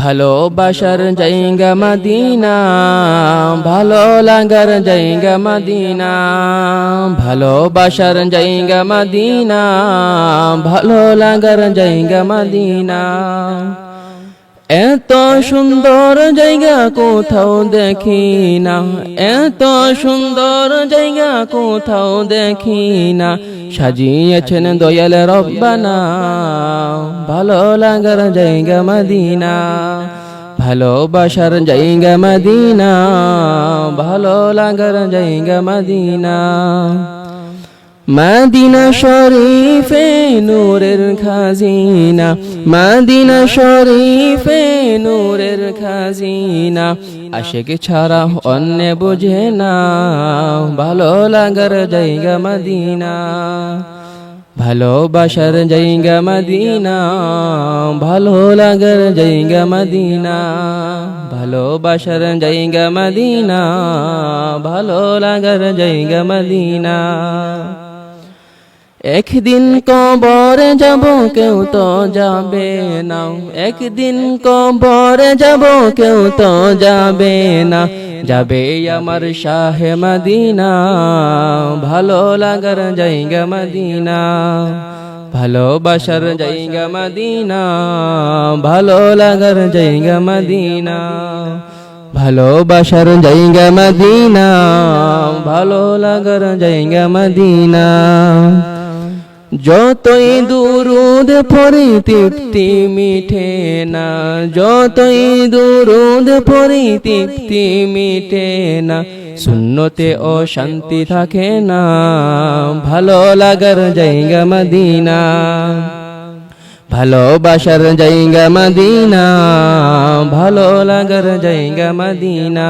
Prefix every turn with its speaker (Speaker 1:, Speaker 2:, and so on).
Speaker 1: ভালোবাসার জায়গা মদিনা, ভালো লাগার জায়গা মদিনা, ভালোবাসার জায়গা মদিনা, ভালো লাগার জায়গা মদিনা। এত সুন্দর জায়গা কোথাও দেখি না, এত সুন্দর জায়গা কোথাও দেখি না, সাজিয়েছেন দয়াল রব্বানা, ভালো লাগার জায়গা মদিনা, ভালোবাসার জায়গা মদিনা, ভালো লাগার জায়গা মদিনা। মদিনা শরীফে নূরের খাজিনা, মদিনা শরীফে নূরের খাজিনা, আশিক ছাড়া অন্য বুঝে না, ভালো লাগার জায়গা মদিনা, ভালোবাসার জায়গা মদিনা, ভালো লাগার জায়গা মদিনা, ভালোবাসার জায়গা মদিনা, ভালো লাগার জায়গা মদিনা। একদিন কবরে যাব কেউ তো যাবে না, একদিন কবরে যাব কেউ তো যাবে না, যাবে আমার শাহে মদিনা, ভালো লাগার জায়গা মদিনা, ভালোবাসার জায়গা মদিনা, ভালো লাগার জায়গা মদিনা, ভালোবাসার জায়গা মদিনা, ভালো লাগার জায়গা মদিনা। যতই দুরুদ পড়ি তৃপ্তি মিঠে না, যতই দুরুদ পড়ি তৃপ্তি মিঠে না, সুন্নতে ও শান্তি থাকে না, ভালো লাগার জায়গা মদিনা, ভালোবাসার জায়গা মদিনা, ভালো লাগার জায়গা মদিনা।